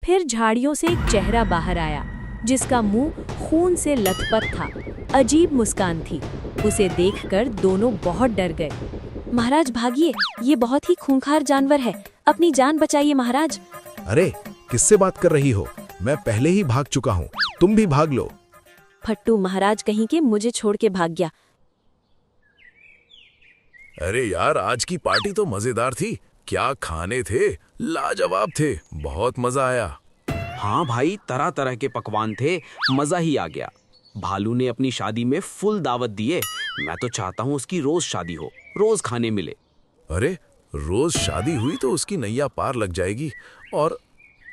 फिर झाड़ियों से एक चेहरा बाहर आया, जिसका मुंह खून से लथपथ था। अजीब मुस्कान थी। उसे देखकर दोनों बहुत डर गए। महाराज भागिए, ये बहुत ही खूंखार जानवर है, अपनी जान बचाइए महाराज। अरे किससे बात कर रही हो? मैं पहले ही भाग चुका हूँ, तुम भी भाग लो। फट्टू महाराज कहीं के मुझे छोड़ के भाग गया। अरे यार, आज की पार्टी तो मजेदार थी। क्या खाने थे, लाजवाब थे, बहुत मजा आया। हाँ भाई, तरह तरह के पकवान थे, मजा ही आ गया। भालू ने अपनी शादी में फुल दावत दिए। मैं तो चाहता हूँ उसकी रोज शादी हो, रोज खाने मिले। अरे रोज शादी हुई तो उसकी नैया पार लग जाएगी। और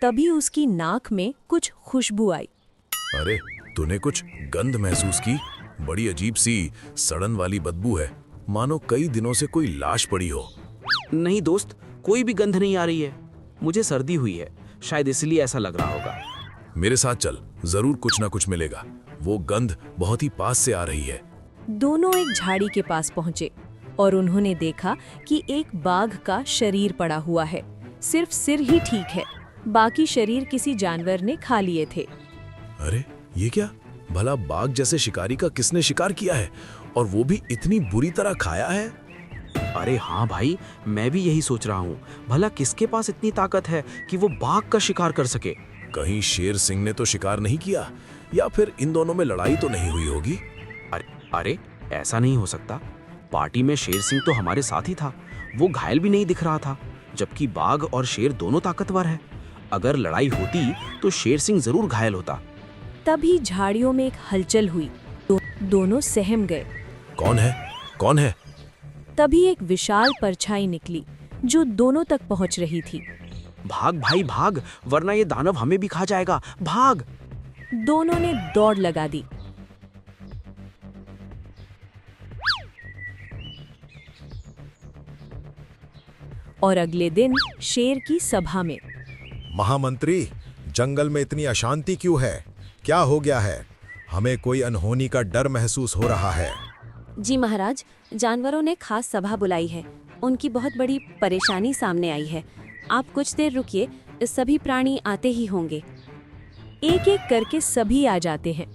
तभी उसकी नाक में कुछ खुशबू आई। अरे तूने कुछ गंध महसूस की? बड़ी अजीब सी सड़न वाली बदबू है, मानो कई दिनों से कोई लाश पड़ी हो। नहीं दोस्त, कोई भी गंध नहीं आ रही है। मुझे सर्दी हुई है, शायद इसलिए ऐसा लग रहा होगा। मेरे साथ चल, जरूर कुछ ना कुछ मिलेगा। वो गंध बहुत ही पास से आ रही है। दोनों एक झाड़ी के पास पहुंचे और उन्होंने देखा कि एक बाघ का शरीर पड़ा हुआ है। सिर्फ सिर ही ठीक है, बाकी शरीर किसी जानवर ने खा लिए थे। अरे ये क्या? भला बाघ जैसे शिकारी का किसने शिकार किया है, और वो भी इतनी बुरी तरह खाया है? अरे हाँ भाई, मैं भी यही सोच रहा हूँ। भला किसके पास इतनी ताकत है कि वो बाघ का शिकार कर सके? कहीं शेर सिंह ने तो शिकार नहीं किया, या फिर इन दोनों में लड़ाई तो नहीं हुई होगी? अरे ऐसा नहीं हो सकता। पार्टी में शेर सिंह तो हमारे साथ ही था, वो घायल भी नहीं दिख रहा था, जबकि बाघ और शेर दोनों ताकतवर है। अगर लड़ाई होती तो शेर सिंह जरूर घायल होता। तभी झाड़ियों में एक हलचल हुई। दोनों सहम गए। कौन है? कौन है? तभी एक विशाल परछाई निकली जो दोनों तक पहुंच रही थी। भाग भाई भाग, वरना ये दानव हमें भी खा जाएगा, भाग। दोनों ने दौड़ लगा दी। और अगले दिन शेर की सभा में, महामंत्री, जंगल में इतनी अशांति क्यों है? क्या हो गया है? हमें कोई अनहोनी का डर महसूस हो रहा है। जी महाराज, जानवरों ने खास सभा बुलाई है। उनकी बहुत बड़ी परेशानी सामने आई है। आप कुछ देर रुकिए, सभी प्राणी आते ही होंगे। एक एक करके सभी आ जाते हैं।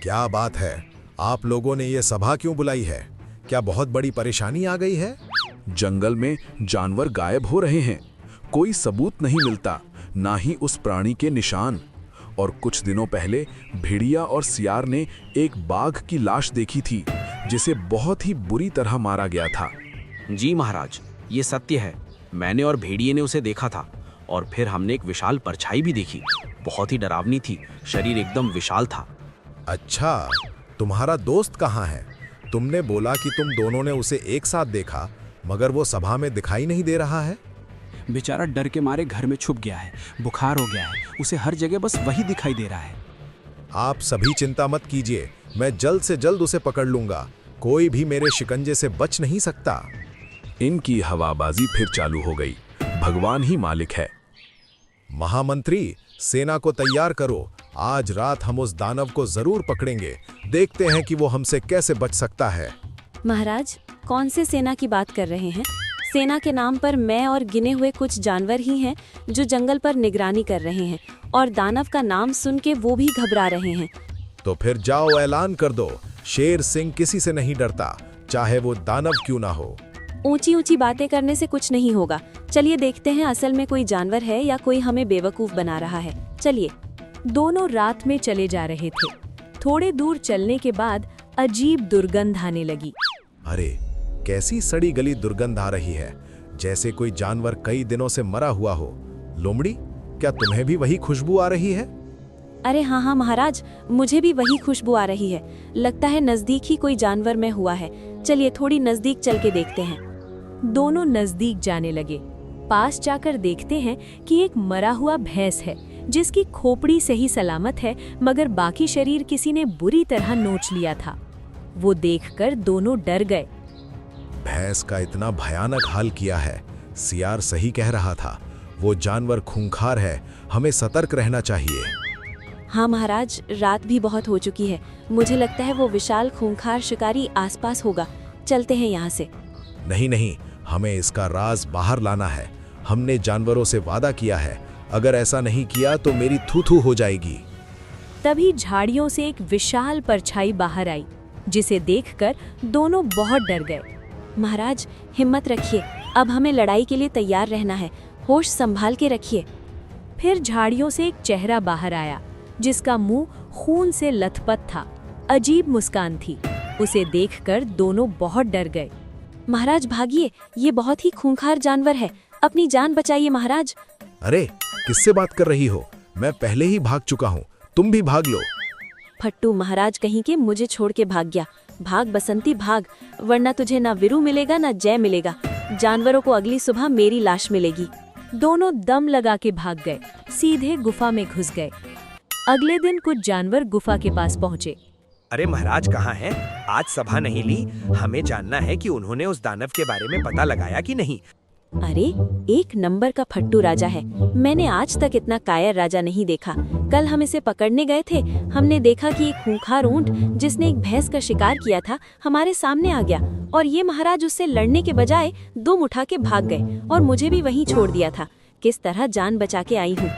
क्या बात है? आप लोगों ने ये सभा क्यों बुलाई है? क्या बहुत बड़ी परेशानी आ गई है? जंगल में जानवर गायब हो रहे हैं, कोई सबूत नहीं मिलता, ना ही उस प्राणी के निशान। और कुछ दिनों पहले भेड़िया और सियार ने एक बाघ की लाश देखी थी, जिसे बहुत ही बुरी तरह मारा गया था। जी महाराज, ये सत्य है। मैंने और भेड़िए ने उसे देखा था, और फिर हमने एक विशाल परछाई भी देखी। बहुत ही डरावनी थी, शरीर एकदम विशाल था। अच्छा, तुम्हारा दोस्त कहाँ है? तुमने बोला कि तुम दोनों ने उसे एक साथ देखा, मगर वो सभा में दिखाई नहीं दे रहा है। बेचारा डर के मारे घर में छुप गया है, बुखार हो गया है, उसे हर जगह बस वही दिखाई दे रहा है। आप सभी चिंता मत कीजिए, मैं जल्द से जल्द उसे पकड़ लूंगा। कोई भी मेरे शिकंजे से बच नहीं सकता। इनकी हवाबाजी फिर चालू हो गई। भगवान ही मालिक है। महामंत्री, सेना को तैयार करो। आज रात हम उस दानव को जरूर पकड़ेंगे। देखते हैं कि वो हमसे कैसे बच सकता है। महाराज, कौन से सेना की बात कर रहे हैं? सेना के नाम पर मैं और गिने हुए कुछ जानवर ही हैं जो जंगल पर निगरानी कर रहे हैं, और दानव का नाम सुन के वो भी घबरा रहे हैं। तो फिर जाओ, ऐलान कर दो, शेर सिंह किसी से नहीं डरता, चाहे वो दानव क्यों ना हो। ऊंची ऊंची बातें करने से कुछ नहीं होगा। चलिए देखते हैं असल में कोई जानवर है या कोई हमें बेवकूफ बना रहा है। चलिए। दोनों रात में चले जा रहे थे। थोड़े दूर चलने के बाद अजीब दुर्गंध आने लगी। अरे कैसी सड़ी गली दुर्गंध आ रही है, जैसे कोई जानवर कई दिनों से मरा हुआ हो। लोमड़ी, क्या तुम्हें भी वही खुशबू आ रही है? अरे हाँ हाँ महाराज, मुझे भी वही खुशबू आ रही है। लगता है नजदीक ही कोई जानवर में हुआ है। चलिए थोड़ी नजदीक चल के देखते हैं। दोनों नजदीक जाने लगे। पास जाकर देखते हैं कि एक मरा हुआ भैंस है, जिसकी खोपड़ी सही सलामत है, मगर बाकी शरीर किसी ने बुरी तरह नोच लिया था। वो देखकर दोनों डर गए। भैंस का इतना भयानक हाल किया है। सियार सही कह रहा था, वो जानवर खूंखार है, हमें सतर्क रहना चाहिए। हाँ महाराज, रात भी बहुत हो चुकी है। मुझे लगता है वो विशाल खूंखार शिकारी आसपास होगा। चलते हैं यहाँ से। नहीं नहीं, हमें इसका राज बाहर लाना है। हमने जानवरों से वादा किया है अगर ऐसा नहीं किया तो मेरी थू-थू हो जाएगी। तभी झाड़ियों से एक विशाल परछाई बाहर आई, जिसे देखकर दोनों बहुत डर गए। महाराज, हिम्मत रखिए, अब हमें लड़ाई के लिए तैयार रहना है, होश संभाल के रखिए। फिर झाड़ियों से एक चेहरा बाहर आया, जिसका मुंह खून से लथपथ था। अजीब मुस्कान थी। उसे देखकर दोनों बहुत डर गए। महाराज भागिए, ये बहुत ही खूंखार जानवर है, अपनी जान बचाइए महाराज। अरे किससे बात कर रही हो? मैं पहले ही भाग चुका हूँ, तुम भी भाग लो। फट्टू महाराज कहीं के मुझे छोड़ के भाग गया। भाग बसंती भाग, वरना तुझे ना वीरू मिलेगा ना जय मिलेगा। जानवरों को अगली सुबह मेरी लाश मिलेगी। दोनों दम लगा के भाग गए, सीधे गुफा में घुस गए। अगले दिन कुछ जानवर गुफा के पास पहुंचे। अरे महाराज कहाँ हैं? आज सभा नहीं ली, हमें जानना है कि उन्होंने उस दानव के बारे में पता लगाया कि नहीं। अरे, एक नंबर का फट्टू राजा है। मैंने आज तक इतना कायर राजा नहीं देखा। कल हम इसे पकड़ने गए थे, हमने देखा कि एक खूंखार ऊंट जिसने एक भैंस का शिकार किया था हमारे सामने आ गया, और ये महाराज उससे लड़ने के बजाय दुम उठा के भाग गए और मुझे भी वहीं छोड़ दिया था। किस तरह जान बचा के आई हूँ।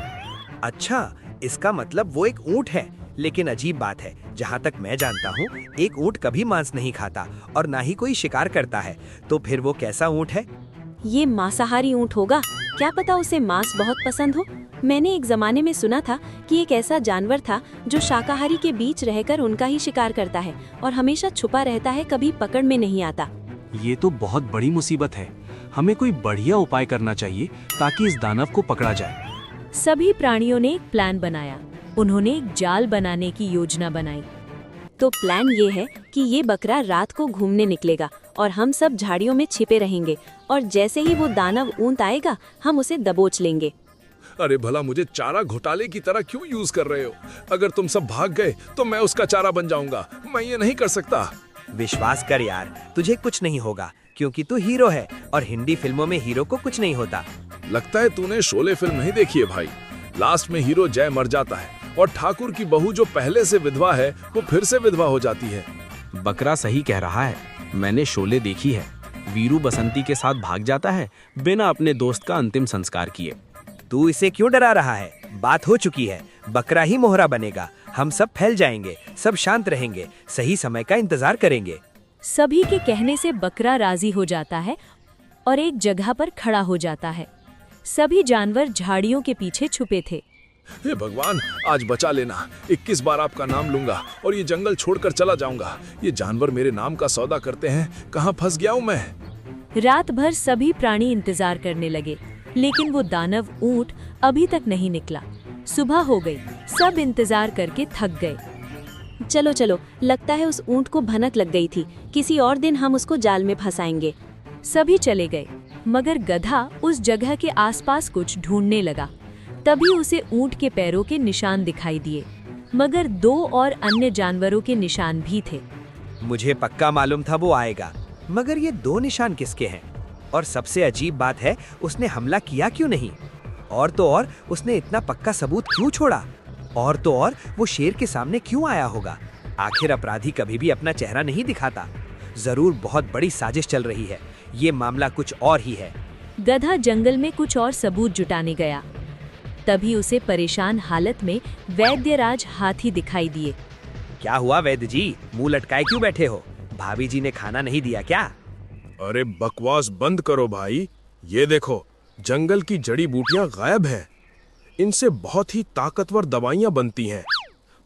अच्छा, इसका मतलब वो एक ऊंट है। लेकिन अजीब बात है, जहाँ तक मैं जानता हूँ एक ऊंट कभी मांस नहीं खाता और ना ही कोई शिकार करता है। तो फिर वो कैसा ऊंट है? ये मांसाहारी ऊंट होगा, क्या पता उसे मांस बहुत पसंद हो। मैंने एक जमाने में सुना था कि एक ऐसा जानवर था जो शाकाहारी के बीच रहकर उनका ही शिकार करता है और हमेशा छुपा रहता है, कभी पकड़ में नहीं आता। ये तो बहुत बड़ी मुसीबत है। हमें कोई बढ़िया उपाय करना चाहिए ताकि इस दानव को पकड़ा जाए। सभी प्राणियों ने एक प्लान बनाया। उन्होंने एक जाल बनाने की योजना बनाई। तो प्लान ये है कि ये बकरा रात को घूमने निकलेगा और हम सब झाड़ियों में छिपे रहेंगे, और जैसे ही वो दानव ऊंट आएगा हम उसे दबोच लेंगे। अरे भला मुझे चारा घोटाले की तरह क्यों यूज कर रहे हो? अगर तुम सब भाग गए तो मैं उसका चारा बन जाऊंगा। मैं ये नहीं कर सकता। विश्वास कर यार, तुझे कुछ नहीं होगा क्योंकि तू हीरो है और हिंदी फिल्मों में हीरो को कुछ नहीं होता। लगता है तूने शोले फिल्म नहीं देखी है भाई। लास्ट में हीरो जय मर जाता है और ठाकुर की बहू जो पहले से विधवा है वो फिर से विधवा हो जाती है। बकरा सही कह रहा है, मैंने शोले देखी है। वीरू बसंती के साथ भाग जाता है बिना अपने दोस्त का अंतिम संस्कार किए। तू इसे क्यों डरा रहा है? बात हो चुकी है, बकरा ही मोहरा बनेगा। हम सब फैल जाएंगे, सब शांत रहेंगे, सही समय का इंतजार करेंगे। सभी के कहने से बकरा राजी हो जाता है और एक जगह पर खड़ा हो जाता है। सभी जानवर झाड़ियों के पीछे छुपे थे। हे भगवान, आज बचा लेना। 21 बार आपका नाम लूंगा और ये जंगल छोड़कर चला जाऊंगा। ये जानवर मेरे नाम का सौदा करते हैं, कहाँ फंस गया हूँ मैं। रात भर सभी प्राणी इंतजार करने लगे, लेकिन वो दानव ऊंट अभी तक नहीं निकला। सुबह हो गई, सब इंतजार करके थक गए। चलो चलो, लगता है उस ऊंट को भनक लग गई थी, किसी और दिन हम उसको जाल में फंसाएंगे। सभी चले गए, मगर गधा उस जगह के आसपास कुछ ढूंढने लगा। तभी उसे ऊंट के पैरों के निशान दिखाई दिए, मगर 2 और अन्य जानवरों के निशान भी थे। मुझे पक्का मालूम था वो आएगा, मगर ये 2 निशान किसके हैं? और सबसे अजीब बात है, उसने हमला किया क्यों नहीं? और तो और उसने इतना पक्का सबूत क्यों छोड़ा? और तो और वो शेर के सामने क्यों आया होगा? आखिर अपराधी कभी भी अपना चेहरा नहीं दिखाता। जरूर बहुत बड़ी साजिश चल रही है। ये मामला कुछ और ही है। गधा जंगल में कुछ और सबूत जुटाने गया। तभी उसे परेशान हालत में वैद्यराज हाथी दिखाई दिए। क्या हुआ वैद्य जी, मुंह लटकाए क्यों बैठे हो? भाभी जी ने खाना नहीं दिया क्या? अरे बकवास बंद करो भाई। ये देखो, जंगल की जड़ी बूटियां गायब हैं। इनसे बहुत ही ताकतवर दवाइयां बनती हैं,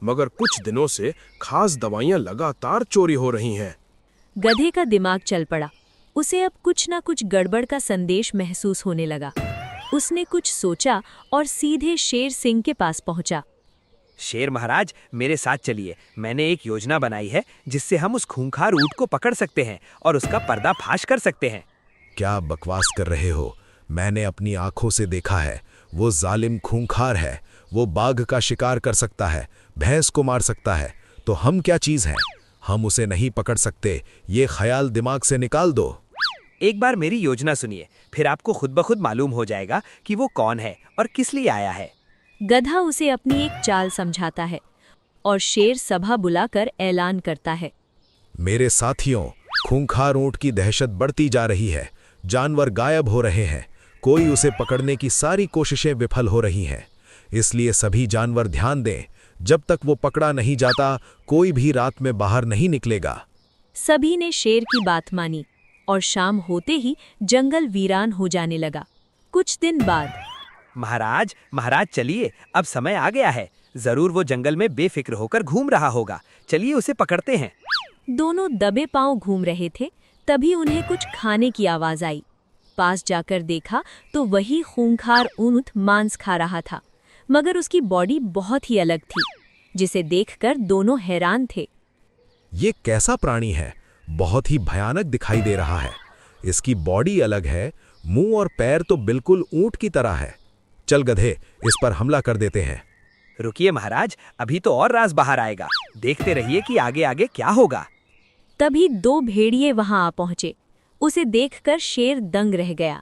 मगर कुछ दिनों से खास दवाइयां लगातार चोरी हो रही हैं। गधे का दिमाग चल पड़ा। उसे अब कुछ ना कुछ गड़बड़ का संदेश महसूस होने लगा। उसने कुछ सोचा और सीधे शेर सिंह के पास पहुंचा। शेर महाराज, मेरे साथ चलिए। मैंने एक योजना बनाई है जिससे हम उस खूंखार ऊंट को पकड़ सकते हैं और उसका पर्दाफाश कर सकते हैं। क्या बकवास कर रहे हो? मैंने अपनी आंखों से देखा है, वो जालिम खूंखार है। वो बाघ का शिकार कर सकता है, भैंस को मार सकता है। तो हम क्या चीज हैं? हम उसे नहीं पकड़ सकते। ये ख्याल दिमाग से निकाल दो। एक बार मेरी योजना सुनिए, फिर आपको खुद ब खुद मालूम हो जाएगा कि वो कौन है और किस लिए आया है। गधा उसे अपनी एक चाल समझाता है और शेर सभा बुलाकर ऐलान करता है। मेरे साथियों, खूंखार ऊंट की दहशत बढ़ती जा रही है। जानवर गायब हो रहे हैं। कोई उसे पकड़ने की सारी कोशिशें विफल हो रही हैं। इसलिए सभी जानवर ध्यान दें, जब तक वो पकड़ा नहीं जाता कोई भी रात में बाहर नहीं निकलेगा। सभी ने शेर की बात मानी और शाम होते ही जंगल वीरान हो जाने लगा। कुछ दिन बाद महाराज महाराज चलिए, अब समय आ गया है। जरूर वो जंगल में बेफिक्र होकर घूम रहा होगा। चलिए उसे पकड़ते हैं। दोनों दबे पांव घूम रहे थे, तभी उन्हें कुछ खाने की आवाज आई। पास जाकर देखा तो वही खूंखार ऊंट मांस खा रहा था, मगर उसकी बॉडी बहुत ही अलग थी, जिसे देखकर दोनों हैरान थे। ये कैसा प्राणी है? बहुत ही भयानक दिखाई दे रहा है। इसकी बॉडी अलग है, मुंह और पैर तो बिल्कुल ऊंट की तरह है। चल गधे, इस पर हमला कर देते हैं। रुकिए महाराज, अभी तो और राज बाहर आएगा। देखते रहिए कि आगे आगे क्या होगा। तभी दो भेड़िए वहां आ पहुंचे। उसे देखकर शेर दंग रह गया।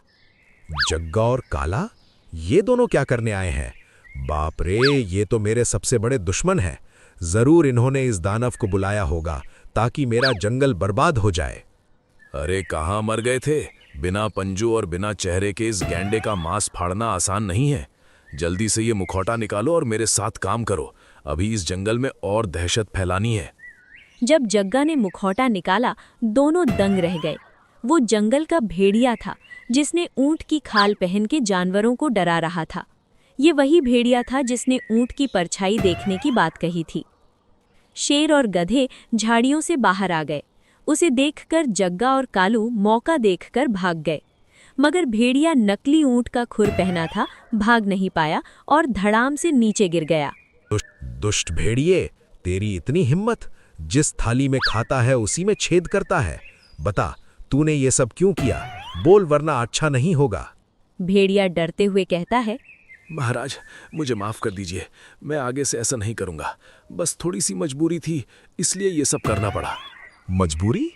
जग्गा और काला, ये दोनों क्या करने आए हैं? बाप रे, ये तो मेरे सबसे बड़े दुश्मन हैं। जरूर इन्होंने इस दानव को बुलाया होगा ताकि मेरा जंगल बर्बाद हो जाए। अरे कहाँ मर गए थे? बिना पंजू और बिना चेहरे के इस गैंडे का मांस फाड़ना आसान नहीं है। जल्दी से ये मुखौटा निकालो और मेरे साथ काम करो। अभी इस जंगल में और दहशत फैलानी है। जब जग्गा ने मुखौटा निकाला, दोनों दंग रह गए। वो जंगल का भेड़िया था जिसने ऊंट की खाल पहन के जानवरों को डरा रहा था। ये वही भेड़िया था जिसने ऊंट की परछाई देखने की बात कही थी। शेर और गधे झाड़ियों से बाहर आ गए। उसे देखकर जग्गा और कालू मौका देखकर भाग गए, मगर भेड़िया नकली ऊंट का खुर पहना था, भाग नहीं पाया और धड़ाम से नीचे गिर गया। दुष्ट भेड़िए, तेरी इतनी हिम्मत! जिस थाली में खाता है उसी में छेद करता है। बता, तूने ये सब क्यों किया? बोल, वरना अच्छा नहीं होगा। भेड़िया डरते हुए कहता है, महाराज, मुझे माफ कर दीजिए। मैं आगे से ऐसा नहीं करूंगा। बस थोड़ी सी मजबूरी थी, इसलिए ये सब करना पड़ा। मजबूरी?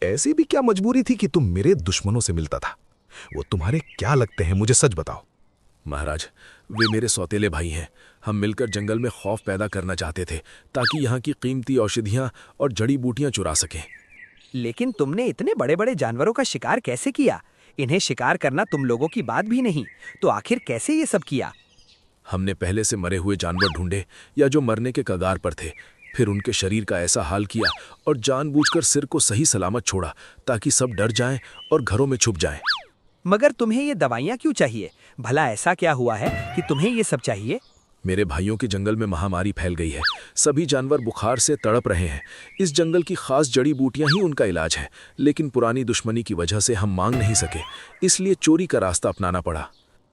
ऐसी भी क्या मजबूरी थी कि तुम मेरे दुश्मनों से मिलता था? वो तुम्हारे क्या लगते हैं, मुझे सच बताओ। महाराज, वे मेरे सौतेले भाई हैं। हम मिलकर जंगल में खौफ पैदा करना चाहते थे ताकि यहाँ की कीमती औषधियाँ और जड़ी बूटियाँ चुरा सकें। लेकिन तुमने इतने बड़े बड़े जानवरों का शिकार कैसे किया? इन्हें शिकार करना तुम लोगों की बात भी नहीं, तो आखिर कैसे ये सब किया? हमने पहले से मरे हुए जानवर ढूंढे या जो मरने के कगार पर थे, फिर उनके शरीर का ऐसा हाल किया और जानबूझकर सिर को सही सलामत छोड़ा ताकि सब डर जाएं और घरों में छुप जाएं। मगर तुम्हें ये दवाइयाँ क्यों चाहिए? भला ऐसा क्या हुआ है कि तुम्हें ये सब चाहिए? मेरे भाइयों के जंगल में महामारी फैल गई है। सभी जानवर बुखार से तड़प रहे हैं। इस जंगल की खास जड़ी बूटियां ही उनका इलाज है, लेकिन पुरानी दुश्मनी की वजह से हम मांग नहीं सके, इसलिए चोरी का रास्ता अपनाना पड़ा।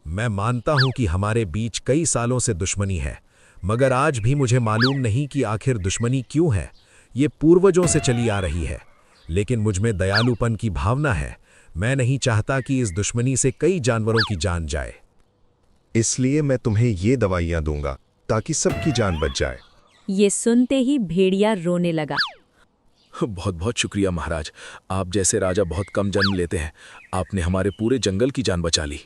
मैं मानता हूं कि हमारे बीच कई सालों से दुश्मनी है, मगर आज भी मुझे मालूम नहीं कि आखिर दुश्मनी क्यों है। ये पूर्वजों से चली आ रही है, लेकिन मुझमें दयालुपन की भावना है। मैं नहीं चाहता कि इस दुश्मनी से कई जानवरों की जान जाए, इसलिए मैं तुम्हें ये दवाइयाँ दूंगा ताकि सबकी जान बच जाए। ये सुनते ही भेड़िया रोने लगा। बहुत बहुत शुक्रिया महाराज, आप जैसे राजा बहुत कम जन्म लेते हैं। आपने हमारे पूरे जंगल की जान बचा ली।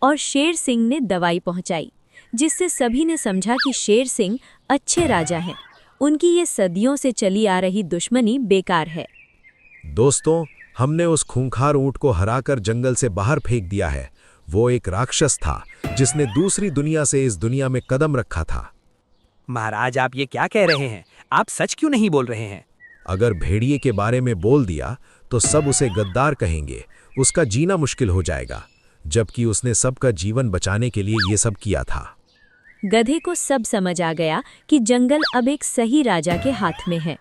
और शेर सिंह ने दवाई पहुंचाई, जिससे सभी ने समझा कि शेर सिंह अच्छे राजा हैं। उनकी ये सदियों से चली आ रही दुश्मनी बेकार है। दोस्तों, हमने उस खूंखार ऊंट को हराकर जंगल से बाहर फेंक दिया है। वो एक राक्षस था जिसने दूसरी दुनिया से इस दुनिया में कदम रखा था। महाराज, आप ये क्या कह रहे हैं? आप सच क्यों नहीं बोल रहे हैं? अगर भेड़िए के बारे में बोल दिया तो सब उसे गद्दार कहेंगे, उसका जीना मुश्किल हो जाएगा, जबकि उसने सबका जीवन बचाने के लिए ये सब किया था। गधे को सब समझ आ गया कि जंगल अब एक सही राजा के हाथ में है।